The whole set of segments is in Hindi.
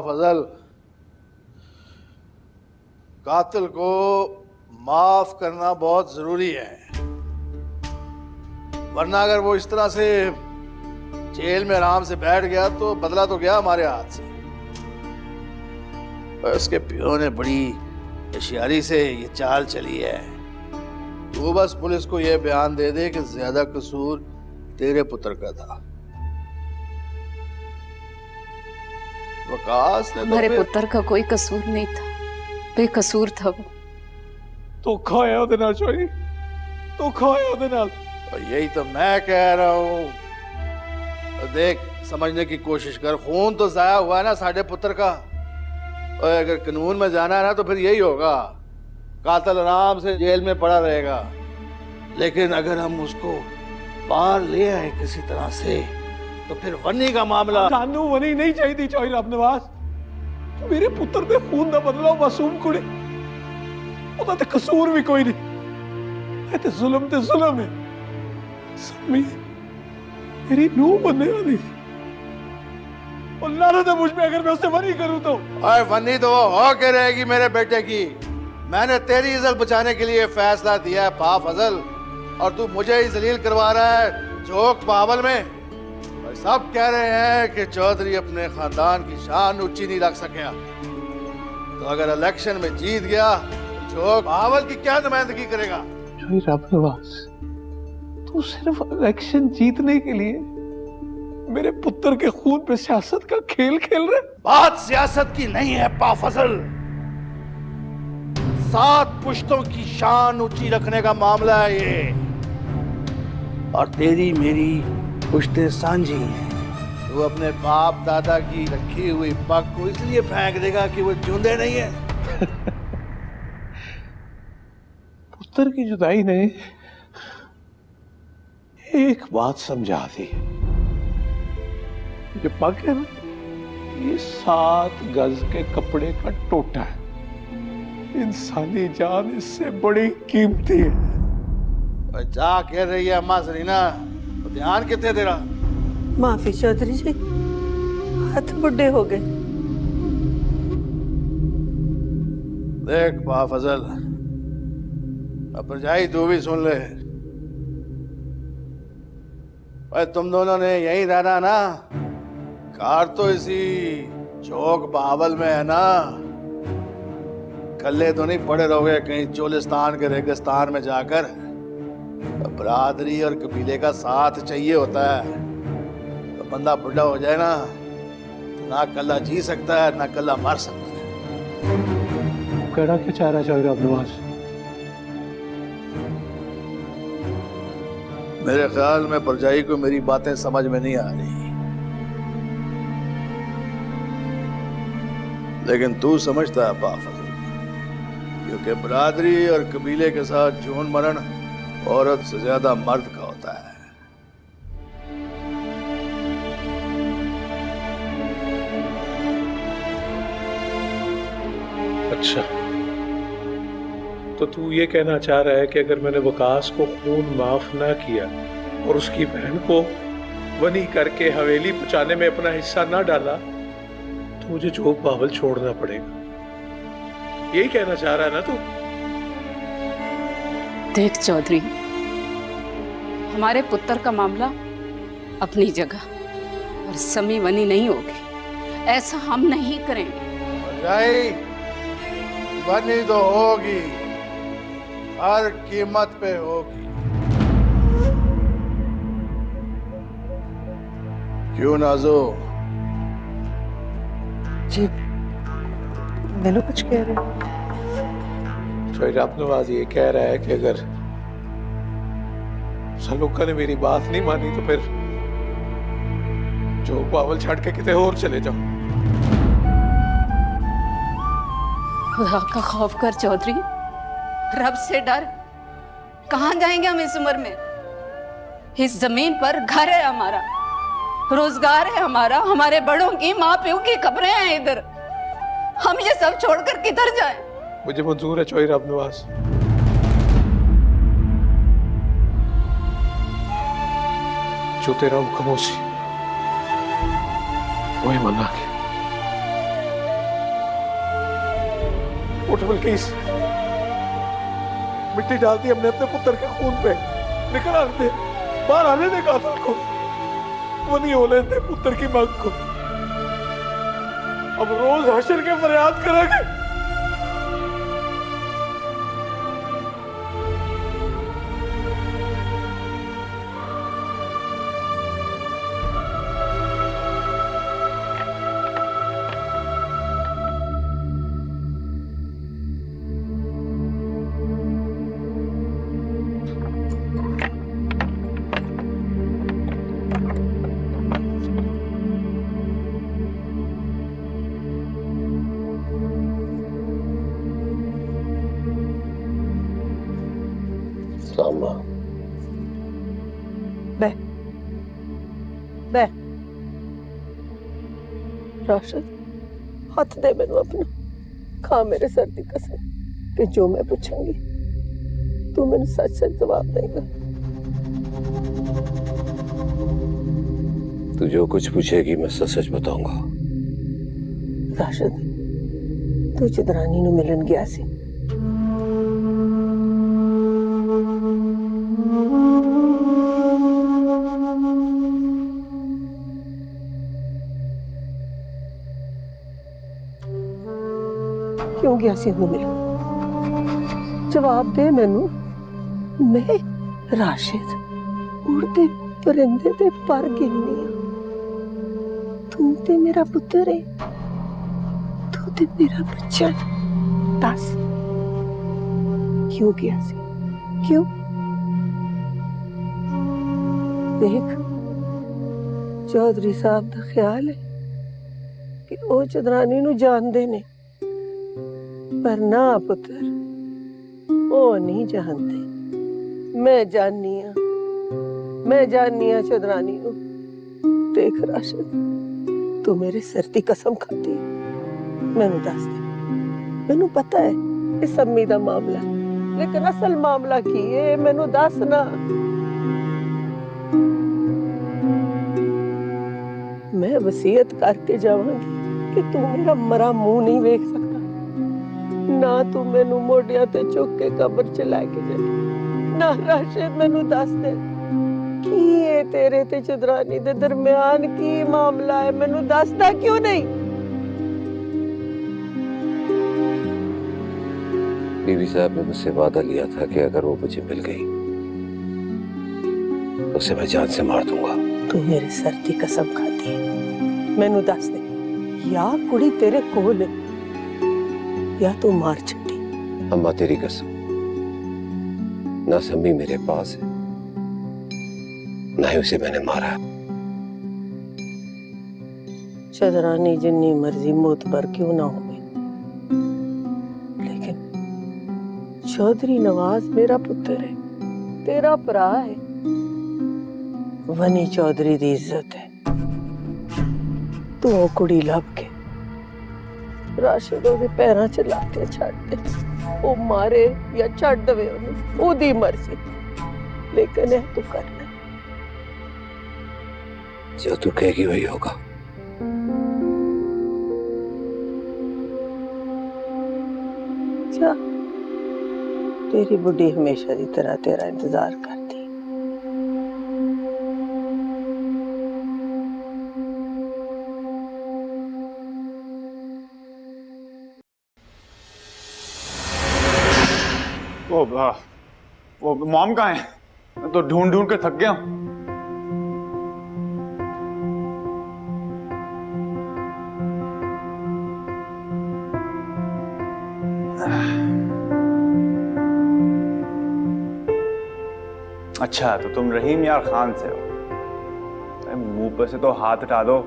फजल, कातिल को माफ करना बहुत जरूरी है, वरना अगर वो इस तरह से जेल में आराम से बैठ गया तो बदला तो गया हमारे हाथ से। और उसके पियो ने बड़ी होशियारी से ये चाल चली है। तू बस पुलिस को यह बयान दे दे कि ज्यादा कसूर तेरे पुत्र का था। वकास ने हमारे पुत्र का कोई कसूर नहीं था, बेकसूर था वो। तो खाया ਉਹਦੇ ਨਾਲ चोरी, तो खाया ਉਹਦੇ ਨਾਲ। और यही तो मैं कह रहा हूँ, देख समझने की कोशिश कर, खून तो जाया हुआ है ना साढ़े पुत्र का। और अगर कानून में जाना है ना तो फिर यही होगा, कातिल आराम से जेल में पड़ा रहेगा। लेकिन अगर हम उसको बाहर ले आए किसी तरह से तो फिर वनी का मामला। सानू वनी नहीं चाहिए चौही रब नवाज। मेरे पुत्र दे खून दा बदला मासूम कुड़ी, ਉਹਦਾ ਤੇ कसूर भी कोई नहीं। ये ते जुल्म है। समी मेरी नूह बनने वाली थी, और लानत है मुझ पे अगर मैं उससे वनी करूं तो। और वनी तो वो हो के रहेगी मेरे बेटे की। मैंने तेरी इज्जत बचाने के लिए फैसला दिया है पा फजल, और तू मुझे ही जलील करवा रहा है जोक बावल में। और सब कह रहे हैं कि चौधरी अपने खानदान की शान ऊंची नहीं रख सका, तो अगर इलेक्शन में जीत गया तो जोक बावल की क्या नुमाइंदगी करेगा। रब नवाज, तू सिर्फ इलेक्शन जीतने के लिए मेरे पुत्र के खून पे सियासत का खेल खेल रहे। बात सियासत की नहीं है पा फजल, 7 पुश्तों की शान ऊंची रखने का मामला है ये। और तेरी मेरी पुश्तें सांझी हैं। तू अपने बाप दादा की रखी हुई पग को इसलिए फेंक देगा कि वो जूंदे नहीं है। पुत्र की जुदाई ने एक बात समझा दी, ये पग है ना, ये 7 गज के कपड़े का टोटा है। इंसानी जान इससे बड़ी कीमती है। और जा कह रही है अम्मा सरीना, तो ध्यान कितने तेरा। माफी चौधरी जी, हाथ बुढ़े हो गए। देख पा फजल, अब भरजाई तू भी सुन ले। भाई तुम दोनों ने यहीं रहना ना, कार तो इसी चौक बावल में है ना। कल्ले तो नहीं पड़े रहोगे कहीं चोलिस्तान के रेगिस्तान में जाकर। बरादरी और कबीले का साथ चाहिए होता है। तो बंदा बुढ़ा हो जाए ना, तो ना कल्ला जी सकता है ना कल्ला मर सकता है। कहना क्या चाह रहा है रब नवाज? मेरे ख्याल में परजाई को मेरी बातें समझ में नहीं आ रही, लेकिन तू समझता है पा फजल, क्योंकि बरादरी और कबीले के साथ जून मरण औरत से ज्यादा मर्द का होता है। अच्छा, तो तू ये कहना चाह रहा है कि अगर मैंने वकास को खून माफ ना किया और उसकी बहन को वनी करके हवेली पहुंचाने में अपना हिस्सा ना डाला तो मुझे जोग बावल छोड़ना पड़ेगा, यही कहना चाह रहा है ना तू? देख चौधरी, हमारे पुत्र का मामला अपनी जगह, और समी वनी नहीं होगी, ऐसा हम नहीं करेंगे। परजाई वनी तो होगी, हर कीमत पे होगी। क्यों नाजो? जी मैंने कुछ कह रहे हैं। रब नवाज ये कह रहा है कि अगर सलूका ने मेरी बात नहीं मानी तो फिर जोग बावल छड़ के किते और चले जाओ। खुदा का खौफ कर चौधरी, रब से डर। कहां जाएंगे हम इस उम्र में? इस जमीन पर घर है हमारा, रोजगार है हमारा, हमारे बड़ों की माँ प्यो की कब्रें हैं इधर। हम ये सब छोड़कर किधर जाएं? मुझे मंजूर है चौही रब नवाज, जो तेरा हुक्म हो सी वही मना के उठ बल्कीस, मिट्टी डालती हमने अपने पुत्र के खून पे। निकल आने दे, बाहर आने दे कातिल को, वो नहीं होने दे पुत्र की मांग को। अब रोज हशर के फरियाद करेंगे। सामा, बह बह राशिद, हाथ दे मैनू अपना। खा मेरे सर की कसम कि जो मैं पूछांगी तू मैनू सच सच जवाब देगा। तू जो कुछ पूछेगी मैं सच सच बताऊंगा। राशिद, तू चिदरानी नू मिलन गया सी। क्यों गया सी हूं मिलन? जवाब दे मैनू। मैं राशिद उड़ते परिंदे ते पर गिननी आ। तू ते मेरा पुत्र है, तू ते मेरा बच्चा। दस क्यों गया सी? क्यों? देख, चौधरी साहब का ख्याल है कि वो चदरानी नू जानदे ने, पर ना पुत्र, वो नहीं जानते। मैं जाननी आ चदरानी नू। देख राशिद, तू मेरे सिर दी कसम खाती, मैनू दस दे। मैनू पता है इस अम्मी दा मामला, लेकिन असल मामला की है मैनू दस ना। मैं वसीयत करके जावांगी कि तू मेरा मरा मुंह नहीं वेख सकता, ना तू मैनू मोडिया ते चुक के कब्र च लैके जाए। ना राशिद, मैनू दस दे की है तेरे ते चदरानी दे दरमियान की मामला है? मैनू दसदा क्यों नहीं? बीवी साहब ने मुझसे वादा लिया था कि अगर वो मुझे मिल गई तो उसे मैं जान से मार दूंगा। तू मेरे सर की कसम खाती है, मैनू दस दे, या कुड़ी तेरे कोल है या तू मार छड्डी। अम्मा तेरी कसम, ना सम्मी मेरे पास है, ना ही उसे मैंने मारा। चदरानी जिन्नी मर्जी मोतबर क्यों ना हो, लेकिन चौधरी नवाज मेरा पुत्र है, तेरा भरा है। वनी चौधरी दी इज्जत है। तू वो कुड़ी लब के राशिद ओदे पैरां च ला के छड़ दे। वो मारे या छड़ दवे ओनू, ओदी मर्जी, लेकिन तू करना जो तू कहेगी वही होगा। जा, तेरी बुढ़ी हमेशा की तरह तेरा इंतजार करती। वो मॉम कहाँ है? मैं तो ढूंढ ढूंढ के थक गया हूं। अच्छा, तो तुम रहीम यार खान से हो। मुंह पर से तो हाथ हटा दो,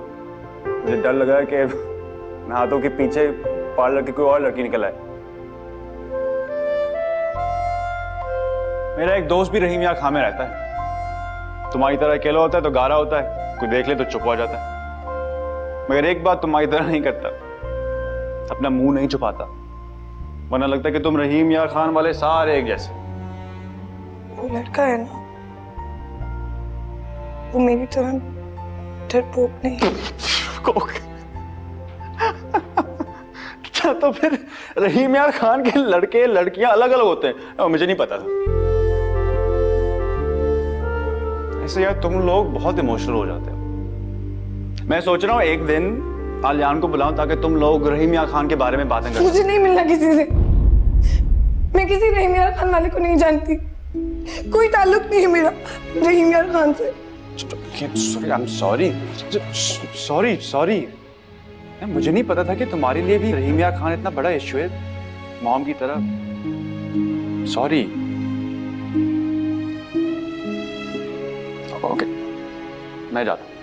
मुझे डर लगा कि हाथों के पीछे पार्लर की कोई और लड़की निकल आए। मेरा एक दोस्त भी रहीम यार खान में रहता है। तुम्हारी तरह अकेला होता है तो गारा होता है, कोई देख ले तो चुप हो जाता है। मगर एक बात तुम्हारी तरह नहीं करता, अपना मुंह नहीं छुपाता, वरना लगता है कि तुम रहीम यार खान वाले सारे एक जैसे। वो लड़का है ना, वो मेरी तरह डरपोक नहीं। अच्छा तो फिर रहीम यार खान के लड़के लड़कियां अलग अलग होते हैं, मुझे नहीं पता था। ऐसे यार तुम लोग बहुत इमोशनल हो जाते हो। मैं सोच रहा हूँ एक दिन आलियान को बुलाऊं ताकि तुम लोग रहीम यार खान के बारे में बातें करें। मुझे नहीं मिलना किसी से। मैं किसी रहीम यार खान वाले को नहीं जानती। कोई ताल्लुक नहीं है मेरा रहीम यार खान से। सॉरी मुझे नहीं पता था कि तुम्हारे लिए भी रहीम यार खान इतना बड़ा इशू है मॉम की तरह। सॉरी। ओके मैं जाता हूँ।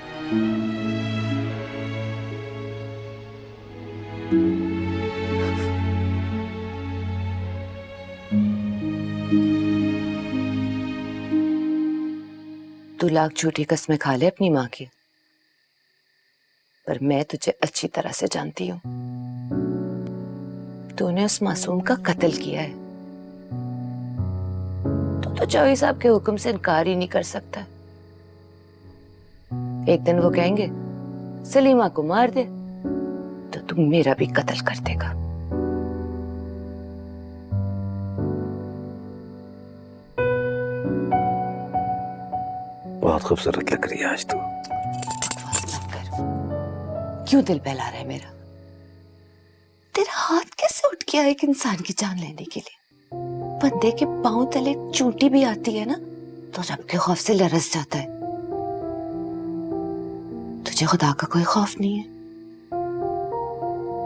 तू लाख झूठी कस्में खा ले अपनी माँ की, पर मैं तुझे अच्छी तरह से जानती हूँ। तूने उस मासूम का कत्ल किया है। तू तो चौधरी साहब के हुक्म से इनकार ही नहीं कर सकता। एक दिन वो कहेंगे सलीमा को मार दे, तो तू मेरा भी कत्ल कर देगा। बहुत खूबसूरत लग रही है आज तू। क्यों दिल बहला रहा है मेरा? तेरा हाथ कैसे उठ गया एक इंसान की जान लेने के लिए? बंदे के पांव तले चूंटी भी आती है ना तो रब के खौफ से लरस जाता है। तुझे खुदा का कोई खौफ नहीं है?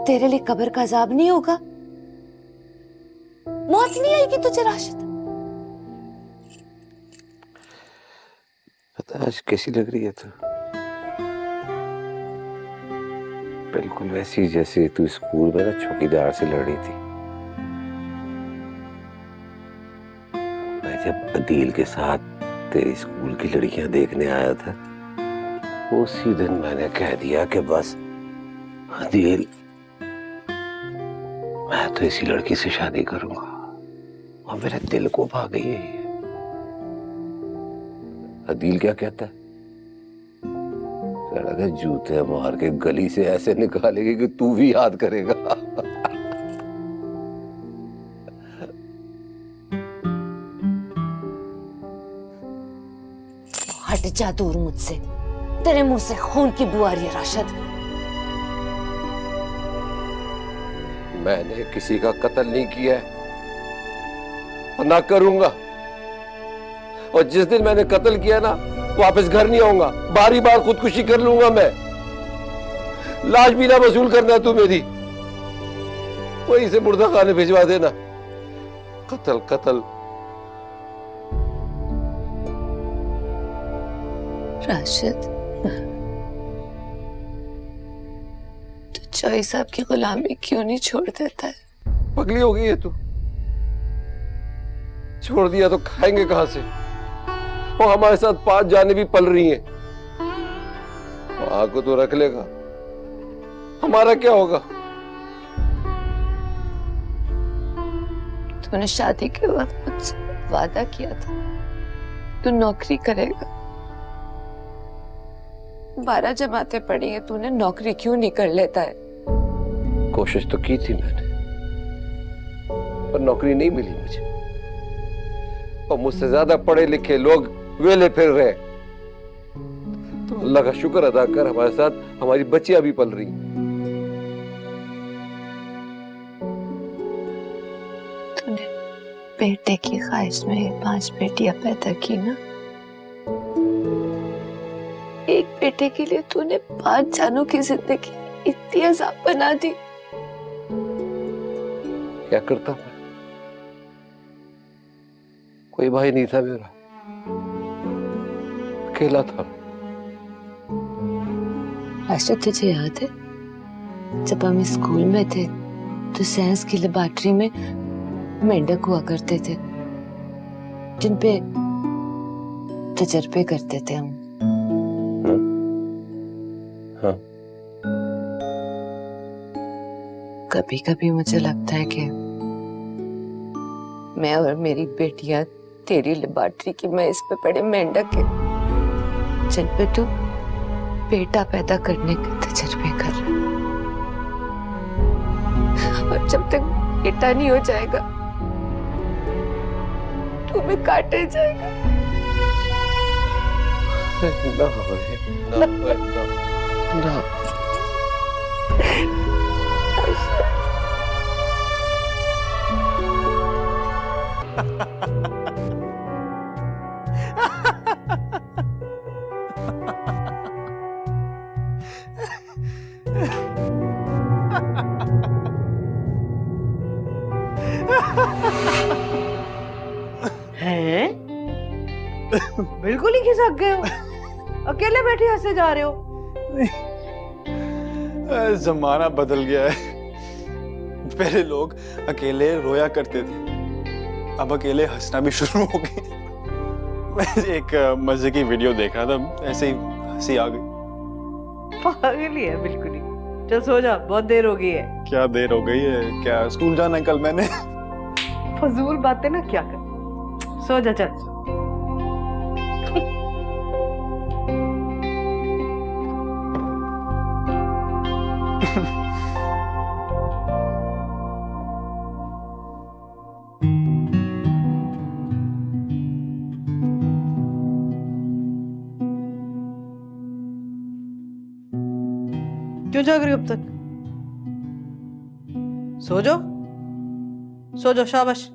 तेरे लिए कब्र का अजाब नहीं होगा? मौत नहीं आएगी तुझे राशिद? पता आज कैसी लग रही है तू? बिल्कुल वैसी जैसे तू स्कूल में ना चौकीदार से लड़ रही थी। मैं जब अदील के साथ तेरी स्कूल की लड़कियां देखने आया था, उसी दिन मैंने कह दिया कि बस अदील, मैं तो इसी लड़की से शादी करूंगा। और मेरे दिल को भा गई है। अदील क्या कहता है? लगा जूते मार के गली से ऐसे निकालेगी कि तू भी याद करेगा। हट जा दूर मुझसे, तेरे मुंह से खून की बू आ रही है राशिद। मैंने किसी का कत्ल नहीं किया है और ना करूंगा। और जिस दिन मैंने कत्ल किया ना, वापस घर नहीं आऊंगा। बारी बार खुदकुशी कर लूंगा मैं। लाश भी ना वसूल करना तू मेरी, वहीं से मुर्दा खाने भिजवा देना। कत्ल कत्ल। राशिद, तू चौधरी साहब की गुलामी क्यों नहीं छोड़ देता है? पगली हो गई है तू। छोड़ दिया तो खाएंगे कहां से? और हमारे साथ 5 जाने भी पल रही हैं। आग को तो रख लेगा, हमारा क्या होगा? तूने शादी के वक्त मुझसे वादा किया था तू नौकरी करेगा। 12 जमातें पढ़ी है, तूने नौकरी क्यों नहीं कर लेता है? कोशिश तो की थी मैंने, पर नौकरी नहीं मिली मुझे। और मुझसे ज्यादा पढ़े लिखे लोग वेले फिर रहे। तो अल्लाह का शुक्र अदा कर, हमारे साथ हमारी बच्चियां भी पल रही। तूने बेटे की ख्वाहिश में 5 बेटियां पैदा की ना। एक बेटे के लिए तूने 5 जानों की जिंदगी इतनी अजाब बना दी। क्या करता मैं? कोई भाई नहीं था मेरा, अकेला था। अच्छा तुझे याद है जब हम स्कूल में थे तो साइंस की लेबोरेटरी में मेंढक हुआ करते थे जिन पे तजर्बे करते थे हम। हाँ। कभी कभी मुझे लगता है कि मैं और मेरी बेटियां तेरी लेबोरेटरी की मेज पे पड़े मेंढक है जिन पे तू बेटा पैदा करने के तजर्बे कर रहा है। और जब तक बेटा नहीं हो जाएगा तुम्हें काटे जाएगा। ना हैं? बिल्कुल ही खिसक गए हो, अकेले बैठे हंसे जा रहे हो। जमाना बदल गया है। पहले लोग अकेले रोया करते थे, अब अकेले हंसना भी शुरू हो गए। मैं एक मजे की वीडियो देख रहा था, ऐसे ही हंसी आ गई। पागल ही है बिल्कुल ही। चल सो जा, बहुत देर हो गई है। क्या देर हो गई है? क्या स्कूल जाना है कल मैंने? फजूल बातें ना क्या कर, सो जा चल। क्यों जाग रही हो अब तक? सो जाओ, सो जाओ, शाबाश।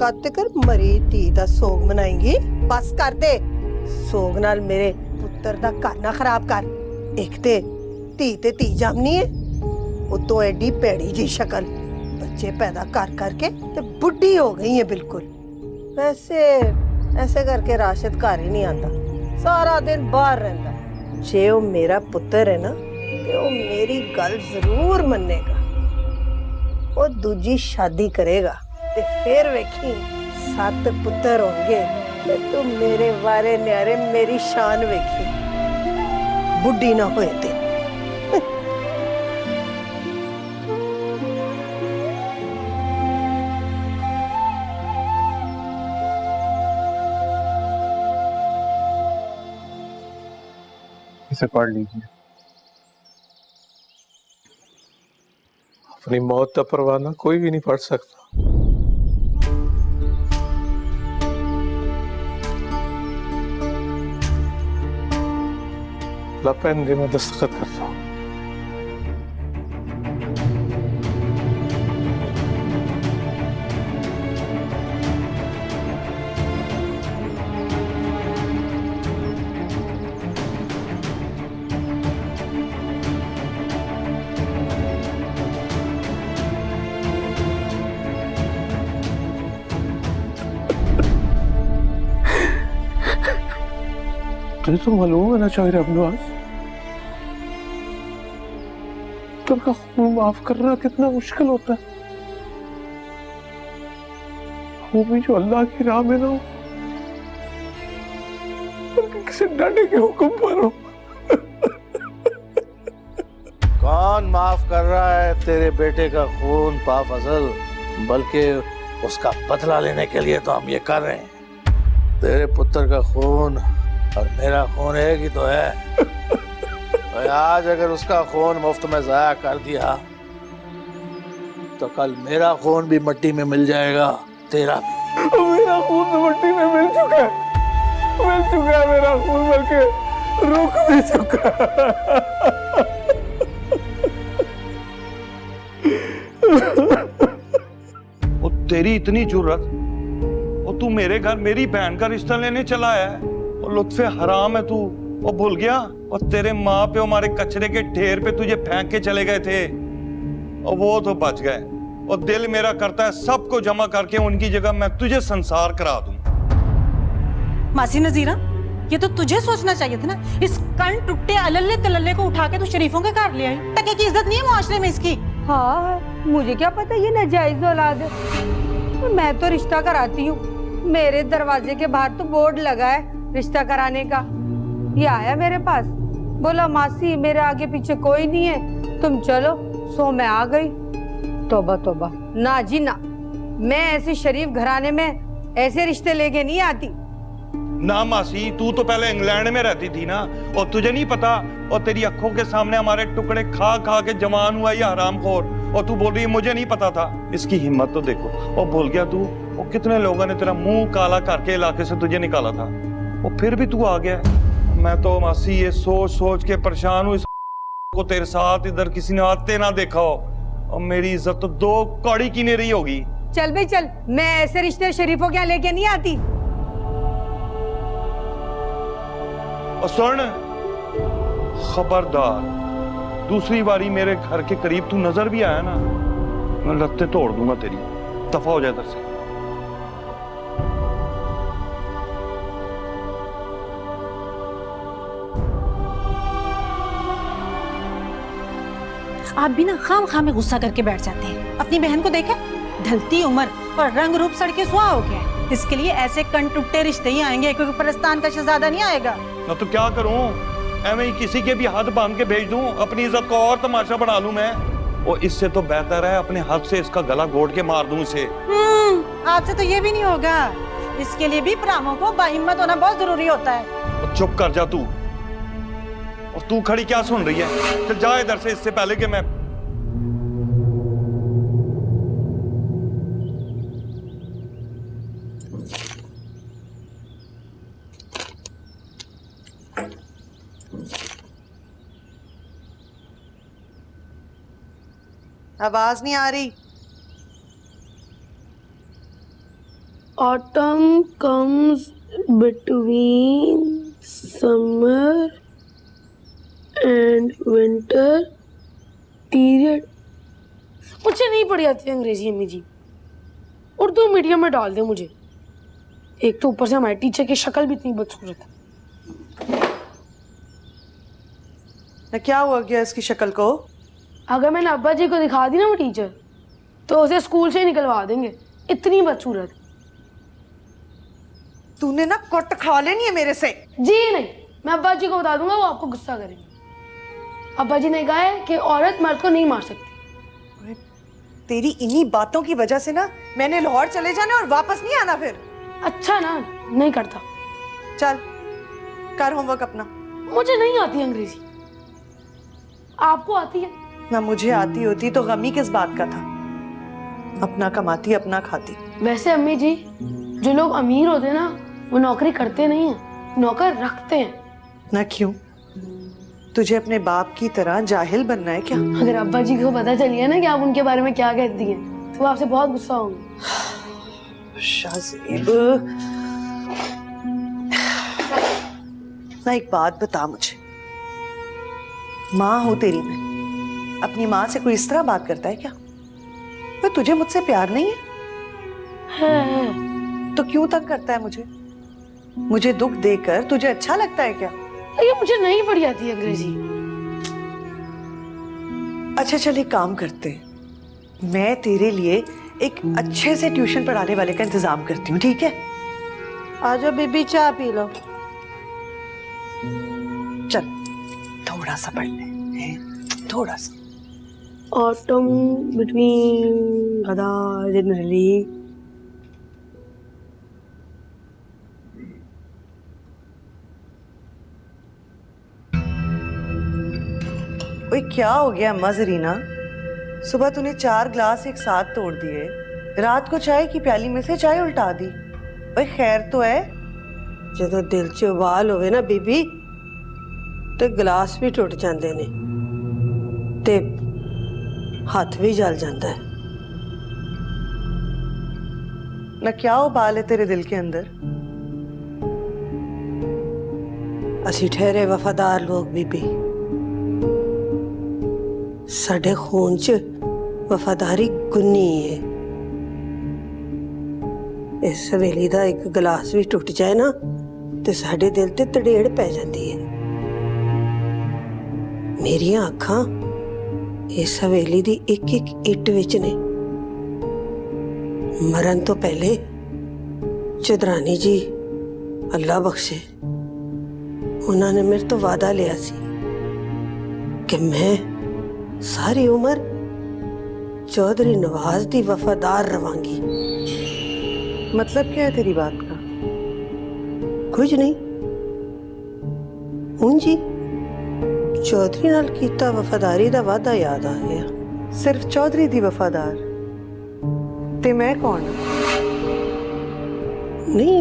कद तक मरी धी दा सोग मनाएंगी? बस कर दे। सोग नाल मेरे पुत्तर दा घर ना खराब कर। एक ते धी जामनी है, उतों एडी भैड़ी जी शक्ल, बच्चे पैदा कर करके ते बुढ़ी हो गई है बिल्कुल। वैसे ऐसे करके राशिद घर ही नहीं आता, सारा दिन बाहर रहता। जे वो मेरा पुत्र है ना, ते वो मेरी गल जरूर मन्नेगा। वो दूजी शादी करेगा ते फिर वेखी 7 पुत्र होंगे ते तू मेरे वारे न्यारे मेरी शान वेखी, बुढ़ी ना होए ते। इसे पढ़ लीजिए। अपनी मौत का परवाना कोई भी नहीं पढ़ सकता। ला पेन दे, मैं दस्तखत करता हूँ। तुझे तो मालूम है ना चौधरी अब्दुल, तुमका खून माफ करना कितना मुश्किल होता है। वो भी जो अल्लाह की राह में ना हो, बल्कि किसी डांडे के हुक्म पर हो। कौन माफ कर रहा है तेरे बेटे का खून पा फजल? बल्कि उसका बदला लेने के लिए तो हम ये कर रहे हैं। तेरे पुत्र का खून और मेरा खून एक ही तो है। और आज अगर उसका खून मुफ्त में जाया कर दिया तो कल मेरा खून भी मिट्टी में मिल जाएगा, तेरा भी। मेरा खून तो मिट्टी में मिल चुका है मेरा खून, बल्कि रुक भी चुका है। वो तेरी इतनी जुर्रत, वो तू मेरे घर मेरी बहन का रिश्ता लेने चला है? और लुत्फे हराम है तू, वो भूल गया? और तेरे माँ पे हमारे कचरे के ढेर पे तुझे फेंक के चले गए थे, और वो तो बच गए। और दिल मेरा करता है सबको जमा करके उनकी जगह मैं तुझे संसार करा दूं। मासी नजीरा, ये तो तुझे सोचना चाहिए था ना। इस कण टुट्टे अलल्ले तलल्ले को उठा के तू शरीफों के घर ले आई। टके की इज्जत नहीं है मुआशरे में इसकी। हाँ, मुझे क्या पता ये नाजायज औलाद है। मैं तो रिश्ता कराती हूँ। मेरे दरवाजे के बाहर तो बोर्ड लगा है रिश्ता कराने का। ये आया मेरे पास, बोला मासी मेरे आगे पीछे कोई नहीं है, तुम चलो। सो मैं आ गई। तौबा तौबा, ना जी ना, मैं ऐसे शरीफ घराने में ऐसे रिश्ते लेके नहीं आती। ना मासी, तू तो पहले इंग्लैंड में रहती थी ना, और तुझे नहीं पता, और तेरी आंखों के सामने हमारे टुकड़े खा खा के जवान हुआ ये हरामखोर, और तू बोल रही है मुझे नहीं पता था। इसकी हिम्मत तो देखो। और भूल गया तू, और कितने लोगों ने तेरा मुंह काला करके इलाके से तुझे निकाला था, और फिर भी तू आ गया। मैं तो मासी ये सोच सोच के परेशान हूँ, इस को तेरे साथ इधर किसी ने आते ना देखा हो, और मेरी इज्जत तो दो कौड़ी की नहीं रही होगी। चल भाई चल, मैं ऐसे रिश्ते शरीफों के यहाँ लेके नहीं आती। और सुन, खबरदार, दूसरी बारी मेरे घर के करीब तू नजर भी आया ना, मैं लत्ते तोड़ दूंगा तेरी। दफा हो जाए इधर से। आप भी ना खाम में गुस्सा करके बैठ जाते हैं। अपनी बहन को देखे, ढलती उम्र और रंग रूप सड़के सुहा हो गया है। इसके लिए ऐसे कंटुट्टे रिश्ते ही आएंगे, क्योंकि परस्तान का शहजादा नहीं आएगा। ना तो क्या करूं, ऐਵੇਂ ही किसी के भी हाथ बांध के भेज दूं, अपनी इज्जत को और तमाशा बना लूं मैं। और इससे तो बेहतर है अपने हाथ से इसका गला घोट के मार दूं इसे। आपसे तो ये भी नहीं होगा। इसके लिए भी प्रामों को बाहिम्मत होना बहुत जरूरी होता है। और चुप कर जा तू। और तू खड़ी क्या सुन रही है? चल जा इधर से, इससे पहले कि मैं। आवाज नहीं आ रही। Autumn comes between summer and winter period। मुझे नहीं पढ़ी आती अंग्रेजी अम्मी जी, उर्दू मीडियम में डाल दे मुझे। एक तो ऊपर से हमारे टीचर की शक्ल भी इतनी बदसूरत है। क्या हुआ गया इसकी शक्ल को? अगर मैंने अब्बा जी को दिखा दी ना वो टीचर, तो उसे स्कूल से ही निकलवा देंगे, इतनी बदसूरत। तूने ना कुट खा लेनी है मेरे से। जी नहीं, मैं अब्बा जी को बता दूंगा, वो आपको गुस्सा करेंगे। अब्बा जी ने कहा है कि औरत मर्द को नहीं मार सकती। तेरी इन्हीं बातों की वजह से ना मैंने लाहौर चले जाना और वापस नहीं आना फिर। अच्छा ना, नहीं करता। चल कर होमवर्क अपना। मुझे नहीं आती अंग्रेजी, आपको आती है ना। मुझे आती होती तो गमी किस बात का था। अपना कमाती अपना खाती। वैसे अम्मी जी, जो लोग अमीर होते हैं ना, वो नौकरी करते नहीं है, नौकर रखते हैं। ना क्यों? तुझे अपने बाप की तरह जाहिल बनना है क्या? अगर अब्बा जी को पता चलिए ना कि आप उनके बारे में क्या कहती हैं, तो वो आपसे बहुत गुस्सा होंगे। शाज़ेब, ना एक बात बता मुझे, माँ हो तेरी मैं, अपनी माँ से कोई इस तरह बात करता है क्या? तो तुझे मुझसे प्यार नहीं है? तो क्यों तंग करता है मुझे? मुझे दुख देकर तुझे अच्छा लगता है क्या? ये मुझे नहीं पढ़ी आती अंग्रेजी। अच्छा चल एक काम करते हैं, मैं तेरे लिए एक अच्छे से ट्यूशन पढ़ाने वाले का इंतजाम करती हूँ, ठीक है? आजो बीबी, चाय पी लो। चल थोड़ा सा पढ़ ले, थोड़ा सा। Autumn between Gada generally। ओए क्या हो गया अम्मा जरीना? सुबह तूने 4 ग्लास एक साथ तोड़ दिए, रात को चाय की प्याली में से चाय उल्टा दी। ओए खैर तो है? ਜਦੋਂ ਦਿਲ 'ਚ ਉਬਾਲ ਹੋਵੇ ਨਾ ਬੀਬੀ, ਤੇ ਗਲਾਸ ਵੀ ਟੁੱਟ ਜਾਂਦੇ ਨੇ ਤੇ ਹੱਥ ਵੀ ਜਲ ਜਾਂਦਾ ਹੈ। ना क्या उबाल है तेरे दिल के अंदर? ਅਸੀਂ ਠਹਿਰੇ ਵਫਾਦਾਰ ਲੋਕ ਬੀਬੀ, ਸਾਡੇ ਖੂਨ 'ਚ ਵਫਾਦਾਰੀ ਗੁੰਨੀ ਹੈ। ਇਸ ਹਵੇਲੀ ਦਾ ਇੱਕ ਗਲਾਸ ਵੀ ਟੁੱਟ ਜਾਏ ਨਾ, ਤੇ ਸਾਡੇ ਦਿਲ ਤੇ ਤੜੇੜ ਪੈ ਜਾਂਦੀ ਹੈ। ਮੇਰੀਆਂ ਅੱਖਾਂ ਇਸ ਹਵੇਲੀ ਦੀ ਇੱਕ ਇੱਕ ਇੱਟ ਵਿੱਚ ਨੇ। मरण तो पहले चौधरानी जी अल्लाह बख्शे उन्होंने मेरे तो वादा लिया सी कि मैं सारी उम्र चौधरी नवाज दी वफादार रवांगी। मतलब क्या है तेरी बात का? कुछ नहीं हूं जी, चौधरी नाल कीता वफादारी दा वादा याद आ गया। सिर्फ चौधरी दी वफादार ते मैं कौन? नहीं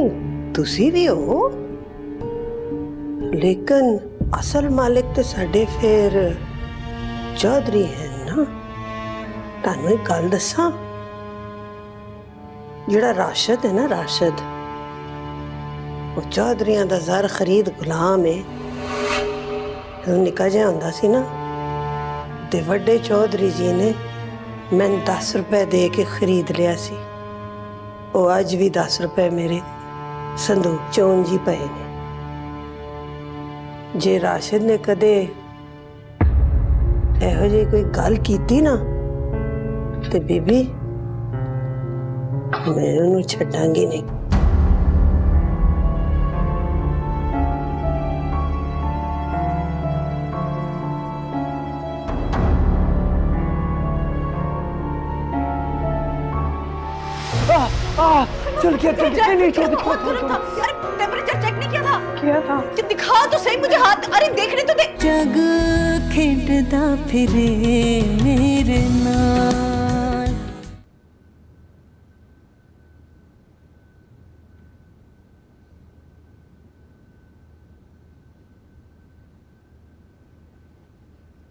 तुसी भी हो, लेकिन असल मालिक तो साडे फिर चौधरी है ना। तानू एक गल दसा, जेड़ा राशिद है ना, राशिद वो चौधरियां दा ज़र खरीद गुलाम है। तो निका जिहा हुंदा सी ना ते वड्डे चौधरी जी ने मैंने 10 रुपए दे के खरीद लिया सी। वो अज भी 10 रुपए मेरे संदूक चों जी पए ने। जे राशिद ने कदे एहो जी कोई गल कीती ना ते बीबी मैं उन्हें छड्डांगी नहीं। चल क्या चल क्या नहीं छोड़ यार टेम्परेचर चेक नहीं किया था? किया था। दिखा तो सही मुझे हाथ, अरे देखने तो दे। जग खेडदा फिरे मेरे नाल।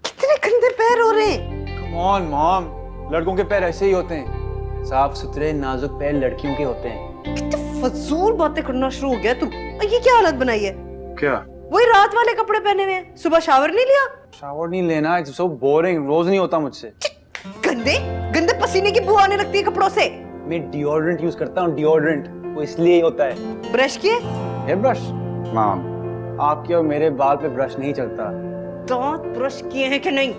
कितने गंदे पैर हो रहे हैं। कम ऑन मॉम, लड़कों के पैर ऐसे ही होते हैं, साफ सुथरे नाजुक पैर लड़कियों के होते हैं। कितने फजूल बातें करना शुरू हो गया तू। और ये क्या हालत बनाई है? क्या? वही रात वाले कपड़े पहने हुए हैं। सुबह शावर नहीं लिया? शावर नहीं लेना, इट्स सो बोरिंग, रोज नहीं होता मुझसे। गंदे गंदे पसीने की बू आने लगती है कपड़ों से। मैं डिओड्रेंट यूज करता हूँ, डिओड्रेंट, वो इसलिए ही होता है। ब्रश किए? Hair brush? मॉम, आपके और मेरे बाल पे ब्रश नहीं चलता। दांत ब्रश किए हैं कि नहीं?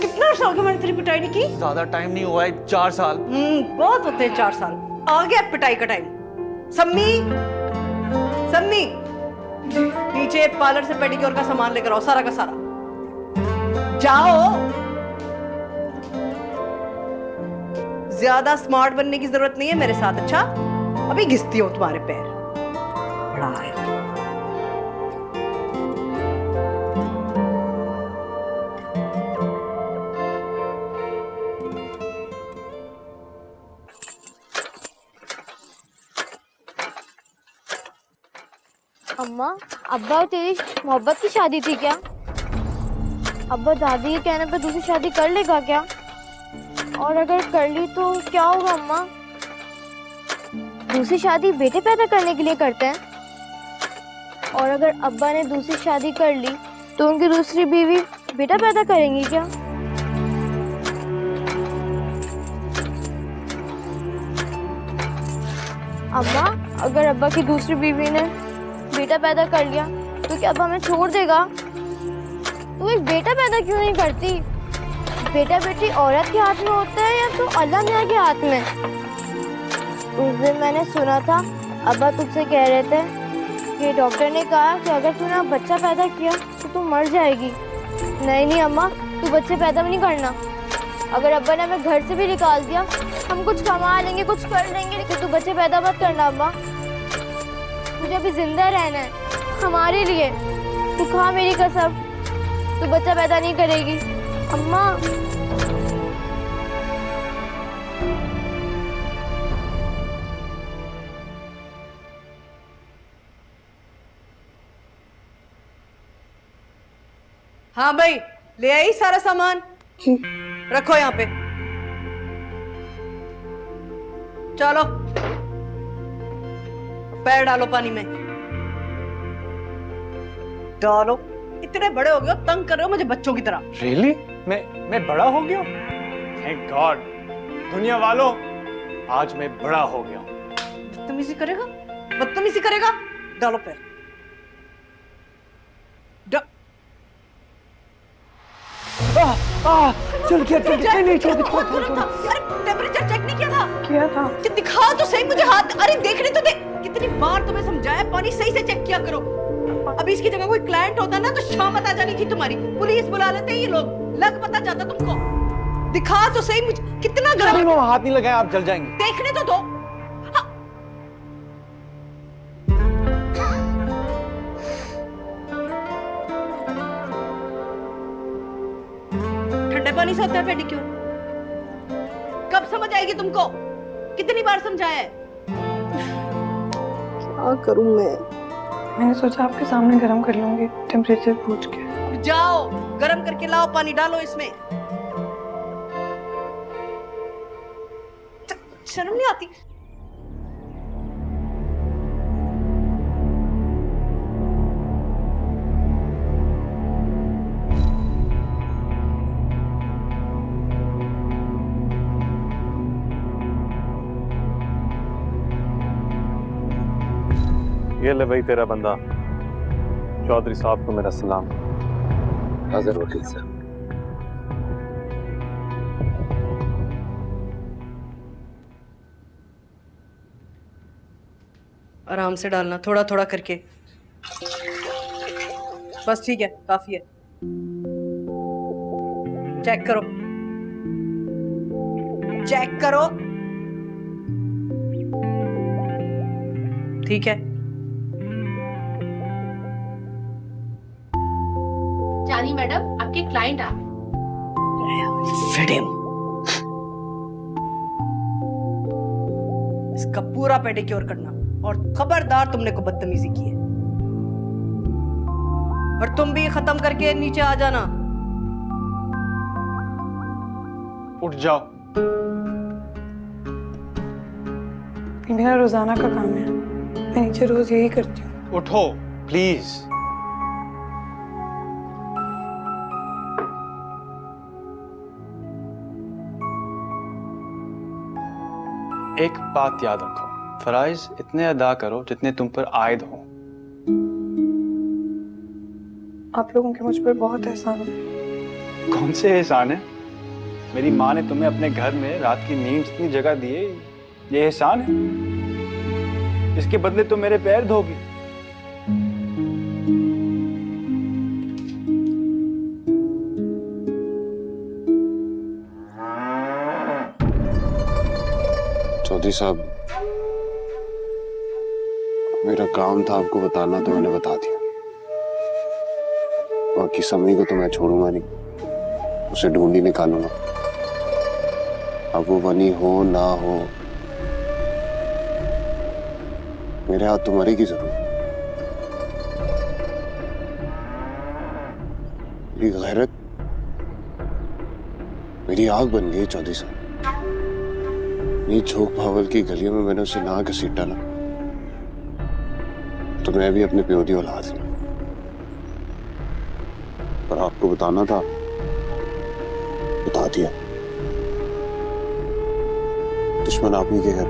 कितना अर्सा हो गया मैंने तेरी पिटाई नहीं की? ज्यादा टाइम नहीं हुआ है, 4 साल। बहुत होते हैं 4 साल। आ गया पिटाई का टाइम। सम्मी, सम्मी, नीचे पार्लर से पेडिक्योर का सामान लेकर आओ, सारा का सारा। जाओ। ज्यादा स्मार्ट बनने की जरूरत नहीं है मेरे साथ, अच्छा? अभी घिसती हो तुम्हारे पैर। बड़ा है। अम्मा, अब्बा और तेरी मोहब्बत की शादी थी क्या? अब्बा दादी के कहने पे दूसरी शादी कर लेगा क्या? और अगर कर ली तो क्या होगा अम्मा? दूसरी शादी बेटे पैदा करने के लिए करते हैं, और अगर अब्बा ने दूसरी शादी कर ली तो उनकी दूसरी बीवी बेटा पैदा करेंगी क्या? अम्मा, अगर अब्बा की दूसरी बीवी ने बेटा पैदा कर लिया तो क्या अब हमें छोड़ देगा? तू एक बेटा पैदा क्यों नहीं करती? बेटा बेटी औरत के हाथ में होता है या तो अल्लाह मियां के हाथ में? उस दिन मैंने सुना था अब्बा तुझसे कह रहे थे कि डॉक्टर ने कहा कि अगर तूने बच्चा पैदा किया तो तू मर जाएगी। नहीं नहीं अम्मा, तू बच्चे पैदा भी नहीं करना। अगर अब्बा ने हमें घर से भी निकाल दिया, हम कुछ कमा लेंगे, कुछ कर लेंगे, लेकिन तू बच्चे पैदा मत करना अम्मा। मुझे अभी जिंदा रहना है हमारे लिए। तू खा मेरी कसम, तू बच्चा पैदा नहीं करेगी अम्मा। हाँ भाई, ले आई सारा सामान? रखो यहाँ पे। चलो पैर डालो पानी में। डालो। इतने बड़े हो गए हो, तंग कर रहे हो मुझे बच्चों की तरह। रियली? मैं बड़ा हो गया? Thank God. दुनिया वालों, आज मैं बड़ा हो गया। बदतमीजी करेगा? बदतमीजी करेगा? डालो पैर। डा चल गया नहीं छोड़ यार टेम्परेचर चेक नहीं किया था? था कि दिखा तो सही मुझे हाथ। अरे देखने तो दे। कितनी बार तुम्हें समझाया पानी सही से चेक किया करो। अभी इसकी जगह कोई क्लाइंट होता ना तो शामत आ जानी थी तुम्हारी। पुलिस बुला लेते ये लोग, लग पता जाता तुमको। दिखा तो सही मुझे कितना गर्म। हाथ नहीं लगाए, आप जल जाएंगे। देखने तो दो। हाँ। ठंडे पानी से होता है पेडिक्योर? कब समझ आएगी तुमको? कितनी बार समझाया है? क्या करूं मैं? मैंने सोचा आपके सामने गरम कर लूंगी टेम्परेचर पूछ के। जाओ गरम करके लाओ, पानी डालो इसमें। शर्म नहीं आती? ये ले भाई तेरा बंदा। चौधरी साहब को मेरा सलाम। हाजिर वकील साहब। आराम से डालना, थोड़ा थोड़ा करके। बस ठीक है, काफी है। चेक करो, चेक करो। ठीक है। जानी मैडम, आपके क्लाइंट आ फिडिम। इसका पूरा पेडिक्योर करना, और खबरदार तुमने को बदतमीजी की है। और तुम भी खत्म करके नीचे आ जाना। उठ जाओ। ये मेरा रोजाना का काम है, मैं नीचे रोज यही करती हूँ। उठो प्लीज। एक बात याद रखो, फराइज इतने अदा करो जितने तुम पर आयद हो। आप लोगों के मुझ पर बहुत एहसान है। कौन से एहसान है? मेरी माँ ने तुम्हें अपने घर में रात की नींद इतनी जगह दी है, ये एहसान है? इसके बदले तुम मेरे पैर धोगी। चौधरी साहब, मेरा काम था आपको बताना, तो मैंने बता दिया। बाकी समय को तो मैं छोड़ूंगा नहीं, उसे ढूंढ ही निकालूंगा। अब वो बनी हो ना हो, मेरे हाथ तो मरेगी जरूर। मेरी गैरत मेरी आग बन गई चौधरी साहब। झोंक भावल की गलियों में मैंने उसे ना घसीट डाला, तो मैं भी अपने प्योदी औलाद हूं। पर आपको बताना था, बता दिया। दुश्मन आप ही के घर